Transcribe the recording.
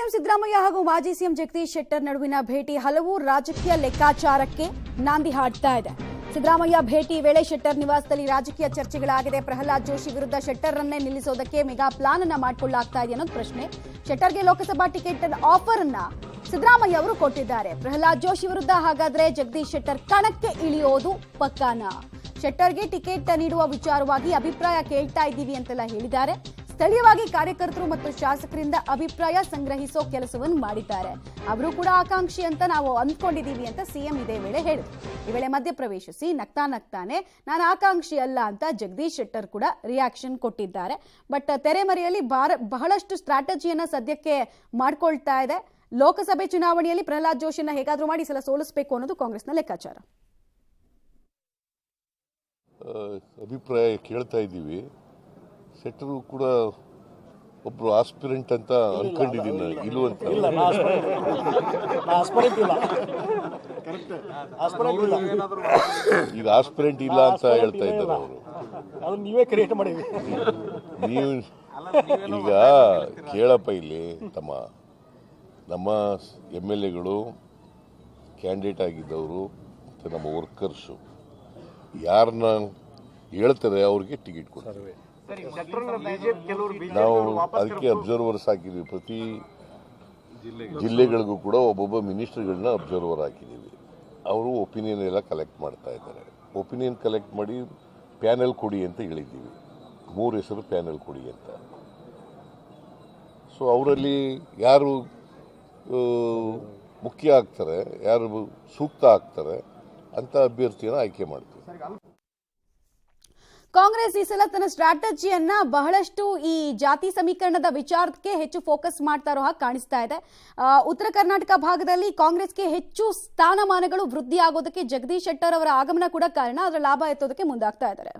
CM Siddaramaiah ಹಾಗೂ ಮಾಜಿ CM Jagadish Shettar ನಡುವಿನ ಭೇಟಿ ಹಲವು ರಾಜಕೀಯ ಲೆಕ್ಕಾಚಾರಕ್ಕೆ ನಾಂದಿ ಹಾಡ್ತಾ ಇದೆ. ಸಿದ್ದರಾಮಯ್ಯ ಭೇಟಿ ವೇಳೆ ಶೆಟ್ಟರ್ ನಿವಾಸದಲ್ಲಿ ರಾಜಕೀಯ ಚರ್ಚೆಗಳಾಗಿದೆ. ಪ್ರಹ್ಲಾದ್ ಜೋಶಿ ವಿರುದ್ಧ ಶೆಟ್ಟರ್ರನ್ನೇ ನಿಲ್ಲಿಸೋದಕ್ಕೆ ಮೆಗಾ ಪ್ಲಾನ್ ಅನ್ನ ಮಾಡಿಕೊಳ್ಳಲಾಗ್ತಾ ಇದೆ ಅನ್ನೋದು ಪ್ರಶ್ನೆ. ಶೆಟ್ಟರ್ಗೆ ಲೋಕಸಭಾ ಟಿಕೆಟ್ ಆಫರ್ ಅನ್ನ ಸಿದ್ದರಾಮಯ್ಯ ಅವರು ಕೊಟ್ಟಿದ್ದಾರೆ. ಪ್ರಹ್ಲಾದ್ ಜೋಶಿ ವಿರುದ್ಧ ಹಾಗಾದ್ರೆ ಜಗದೀಶ್ ಶೆಟ್ಟರ್ ಕಣಕ್ಕೆ ಇಳಿಯೋದು ಪಕ್ಕಾನ? ಶೆಟ್ಟರ್ಗೆ ಟಿಕೆಟ್ ನೀಡುವ ವಿಚಾರವಾಗಿ ಅಭಿಪ್ರಾಯ ಕೇಳ್ತಾ ಇದ್ದೀವಿ ಅಂತೆಲ್ಲ ಹೇಳಿದ್ದಾರೆ. ಸ್ಥಳೀಯವಾಗಿ ಕಾರ್ಯಕರ್ತರು ಮತ್ತು ಶಾಸಕರಿಂದ ಅಭಿಪ್ರಾಯ ಸಂಗ್ರಹಿಸೋ ಕೆಲಸವನ್ನು ಮಾಡಿದ್ದಾರೆ. ಅವರು ಕೂಡ ಆಕಾಂಕ್ಷಿ ಅಂತ ನಾವು ಅಂದ್ಕೊಂಡಿದ್ದೀವಿ ಅಂತ ಸಿಎಂ ಇದೇ ವೇಳೆ ಹೇಳಿದ್ರು. ಈ ವೇಳೆ ಮಧ್ಯಪ್ರವೇಶಿಸಿ ನಗ್ತಾನೆ ನಾನು ಆಕಾಂಕ್ಷಿ ಅಲ್ಲ ಅಂತ ಜಗದೀಶ್ ಶೆಟ್ಟರ್ ಕೂಡ ರಿಯಾಕ್ಷನ್ ಕೊಟ್ಟಿದ್ದಾರೆ. ಬಟ್ ತೆರೆಮರೆಯಲ್ಲಿ ಬಹಳಷ್ಟು ಸ್ಟ್ರಾಟಜಿಯನ್ನ ಸದ್ಯಕ್ಕೆ ಮಾಡ್ಕೊಳ್ತಾ ಇದೆ. ಲೋಕಸಭೆ ಚುನಾವಣೆಯಲ್ಲಿ ಪ್ರಹ್ಲಾದ್ ಜೋಶಿಯನ್ನ ಹೇಗಾದ್ರೂ ಮಾಡಿ ಸಲ ಸೋಲಿಸಬೇಕು ಅನ್ನೋದು ಕಾಂಗ್ರೆಸ್ನ ಲೆಕ್ಕಾಚಾರ. ಅಭಿಪ್ರಾಯ ಕೇಳ್ತಾ ಇದ್ದೀವಿ. ಶೆಟ್ಟರು ಕೂಡ ಒಬ್ರು ಆಸ್ಪಿರೆಂಟ್ ಅಂತ ಅನ್ಕೊಂಡಿದ್ದೀನಿ. ಇಲ್ಲವಂತ ಈಗ ಆಸ್ಪಿರೆಂಟ್ ಇಲ್ಲ ಅಂತ ಹೇಳ್ತಾ ಇದ್ದಾರೆ ಅವರು. ನೀವೇ ಕ್ರಿಯೇಟ್ ಮಾಡಿದ್ರಿ. ನೀವು ಈಗ ಕೇಳಪ್ಪ ಇಲ್ಲಿ ನಮ್ಮ MLAಗಳು ಕ್ಯಾಂಡಿಡೇಟ್ ಆಗಿದ್ದವರು ಮತ್ತು ನಮ್ಮ ವರ್ಕರ್ಸು ಯಾರನ್ನ ಹೇಳ್ತಾರೆ ಅವ್ರಿಗೆ ಟಿಕೆಟ್ ಕೊಡ್ತಾರೆ. ನಾವು ಅದಕ್ಕೆ ಅಬ್ಸರ್ವರ್ಸ್ ಹಾಕಿದ್ದೀವಿ. ಪ್ರತಿ ಜಿಲ್ಲೆಗಳಿಗೂ ಕೂಡ ಒಬ್ಬೊಬ್ಬ ಮಿನಿಸ್ಟರ್ಗಳನ್ನ ಅಬ್ಸರ್ವರ್ ಹಾಕಿದ್ದೀವಿ. ಅವರು ಒಪಿನಿಯನ್ ಎಲ್ಲ ಕಲೆಕ್ಟ್ ಮಾಡ್ತಾ ಇದ್ದಾರೆ. ಒಪಿನಿಯನ್ ಕಲೆಕ್ಟ್ ಮಾಡಿ ಪ್ಯಾನೆಲ್ ಕೊಡಿ ಅಂತ ಹೇಳಿದ್ದೀವಿ. 3 ಹೆಸರು ಪ್ಯಾನೆಲ್ ಕೊಡಿ ಅಂತ. ಸೊ ಅವರಲ್ಲಿ ಯಾರು ಮುಖ್ಯ ಆಗ್ತಾರೆ, ಯಾರು ಸೂಕ್ತ ಆಗ್ತಾರೆ ಅಂತ ಅಭ್ಯರ್ಥಿಯನ್ನು ಆಯ್ಕೆ ಮಾಡ್ತೀವಿ. ಕಾಂಗ್ರೆಸ್ ಈ ಸಲ ತನ್ನ ಸ್ಟ್ರಾಟಜಿಯನ್ನ ಬಹಳಷ್ಟು ಈ ಜಾತಿ ಸಮೀಕರಣದ ವಿಚಾರಕ್ಕೆ ಹೆಚ್ಚು ಫೋಕಸ್ ಮಾಡ್ತಾ ಇರೋ ಹಾಗೆ ಕಾಣಿಸ್ತಾ ಇದೆ. ಉತ್ತರ ಕರ್ನಾಟಕ ಭಾಗದಲ್ಲಿ ಕಾಂಗ್ರೆಸ್ಗೆ ಹೆಚ್ಚು ಸ್ಥಾನಮಾನಗಳು ವೃದ್ಧಿ ಆಗೋದಕ್ಕೆ ಜಗದೀಶ್ ಶೆಟ್ಟರ್ ಅವರ ಆಗಮನ ಕೂಡ ಕಾರಣ. ಅದರ ಲಾಭ ಎತ್ತೋದಕ್ಕೆ ಮುಂದಾಗ್ತಾ ಇದ್ದಾರೆ.